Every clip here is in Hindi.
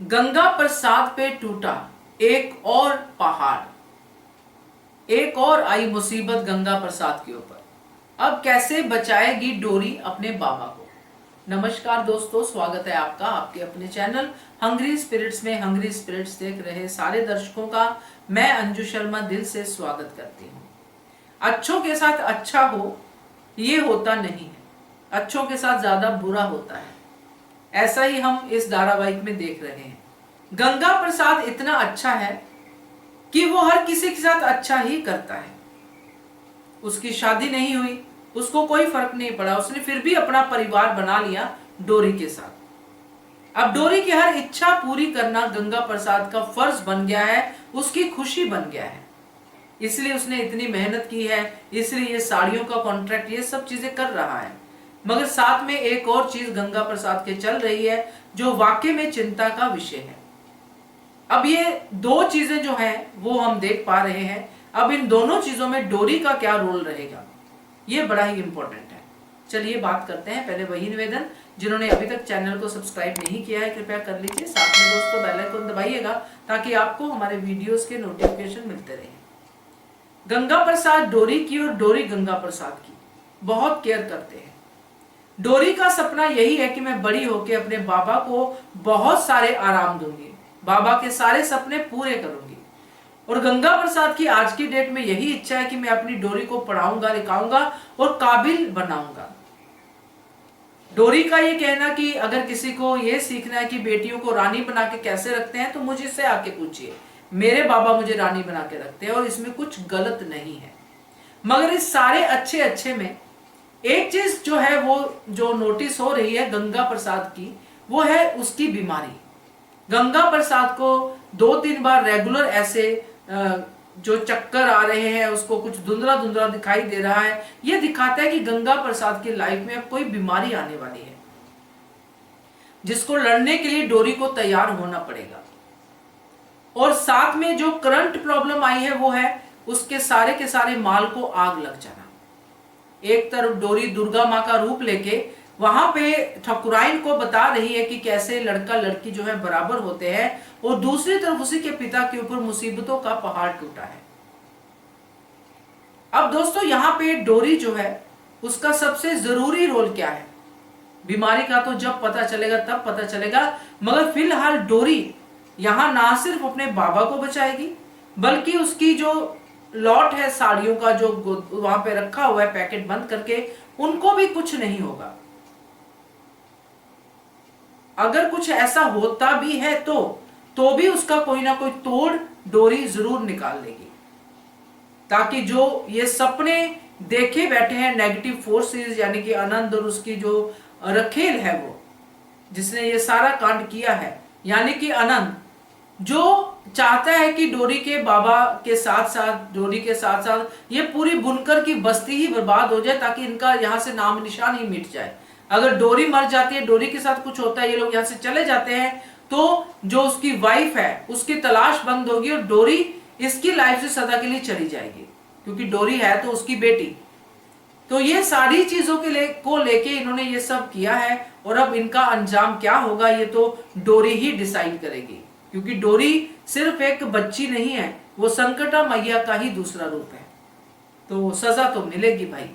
गंगा प्रसाद पे टूटा एक और पहाड़, एक और आई मुसीबत गंगा प्रसाद के ऊपर। अब कैसे बचाएगी डोरी अपने बाबा को। नमस्कार दोस्तों, स्वागत है आपका आपके अपने चैनल हंग्री स्पिरिट्स में। हंग्री स्पिरिट्स देख रहे सारे दर्शकों का मैं अंजू शर्मा दिल से स्वागत करती हूँ। अच्छों के साथ अच्छा हो ये होता नहीं है, अच्छों के साथ ज्यादा बुरा होता है। ऐसा ही हम इस धारावाहिक में देख रहे हैं। गंगा प्रसाद इतना अच्छा है कि वो हर किसी के साथ अच्छा ही करता है। उसकी शादी नहीं हुई, उसको कोई फर्क नहीं पड़ा, उसने फिर भी अपना परिवार बना लिया डोरी के साथ। अब डोरी की हर इच्छा पूरी करना गंगा प्रसाद का फर्ज बन गया है, उसकी खुशी बन गया है। इसलिए उसने इतनी मेहनत की है, इसलिए ये साड़ियों का कॉन्ट्रैक्ट ये सब चीजें कर रहा है। मगर साथ में एक और चीज गंगा प्रसाद के चल रही है जो वाकई में चिंता का विषय है। अब ये दो चीजें जो हैं वो हम देख पा रहे हैं। अब इन दोनों चीजों में डोरी का क्या रोल रहेगा, ये बड़ा ही इंपॉर्टेंट है। चलिए बात करते हैं। पहले वही निवेदन, जिन्होंने अभी तक चैनल को सब्सक्राइब नहीं किया है कृपया कर लीजिए। साथ में दोस्तों बेल आइकन दबाइएगा ताकि आपको हमारे वीडियोस के नोटिफिकेशन मिलते रहे। गंगा प्रसाद डोरी की और डोरी गंगा प्रसाद की बहुत केयर करते हैं। डोरी का सपना यही है कि मैं बड़ी होकर अपने बाबा को बहुत सारे आराम दूंगी, बाबा के सारे सपने पूरे करूंगी। और गंगा प्रसाद की आज की डेट में यही इच्छा है कि मैं अपनी डोरी को पढ़ाऊंगा, लिखाऊंगा और काबिल बनाऊंगा। डोरी का ये कहना कि अगर किसी को ये सीखना है कि बेटियों को रानी बना के कैसे रखते हैं तो मुझे से आके पूछिए, मेरे बाबा मुझे रानी बना के रखते हैं और इसमें कुछ गलत नहीं है। मगर इस सारे अच्छे अच्छे में एक चीज जो है वो जो नोटिस हो रही है गंगा प्रसाद की, वो है उसकी बीमारी। गंगा प्रसाद को 2-3 बार रेगुलर ऐसे जो चक्कर आ रहे हैं, उसको कुछ धुंधला धुंधला दिखाई दे रहा है। यह दिखाता है कि गंगा प्रसाद की लाइफ में अब कोई बीमारी आने वाली है जिसको लड़ने के लिए डोरी को तैयार होना पड़ेगा। और साथ में जो करंट प्रॉब्लम आई है वो है उसके सारे के सारे माल को आग लग जाना। एक तरफ डोरी दुर्गा माँ का रूप लेके वहां पे ठकुराइन को बता रही है कि कैसे लड़का लड़की जो है बराबर होते हैं, और दूसरी तरफ उसी के पिता के ऊपर मुसीबतों का पहाड़ टूटा है। अब दोस्तों यहाँ पे डोरी जो है उसका सबसे जरूरी रोल क्या है, बीमारी का तो जब पता चलेगा तब पता चलेगा। मगर फिलहाल डोरी यहाँ ना सिर्फ अपने बाबा को बचाएगी बल्कि उसकी जो लॉट है साड़ियों का जो वहां पे रखा हुआ है पैकेट बंद करके, उनको भी कुछ नहीं होगा। अगर कुछ ऐसा होता भी है तो भी उसका कोई ना कोई तोड़ डोरी जरूर निकाल लेगी, ताकि जो ये सपने देखे बैठे हैं नेगेटिव फोर्सेस यानी कि आनंद और उसकी जो रखेल है, वो जिसने ये सारा कांड किया है यानी कि आनंद, जो चाहता है कि डोरी के बाबा के साथ साथ डोरी के साथ साथ ये पूरी बुनकर की बस्ती ही बर्बाद हो जाए ताकि इनका यहाँ से नाम निशान ही मिट जाए। अगर डोरी मर जाती है, डोरी के साथ कुछ होता है, ये लोग यहाँ से चले जाते हैं, तो जो उसकी वाइफ है उसकी तलाश बंद होगी और डोरी इसकी लाइफ से सदा के लिए चली जाएगी, क्योंकि डोरी है तो उसकी बेटी। तो ये सारी चीजों को लेके इन्होंने ये सब किया है, और अब इनका अंजाम क्या होगा ये तो डोरी ही डिसाइड करेगी, क्योंकि डोरी सिर्फ एक बच्ची नहीं है, वो संकटा मैया का ही दूसरा रूप है। तो सजा तो मिलेगी भाई।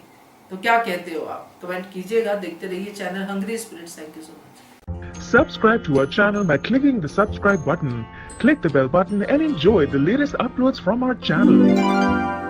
तो क्या कहते हो आप, कमेंट कीजिएगा। देखते रहिए channel Hungry Spirits. Thank you so much. Subscribe to our channel by clicking the subscribe button. Click the bell button and enjoy the latest uploads from our channel.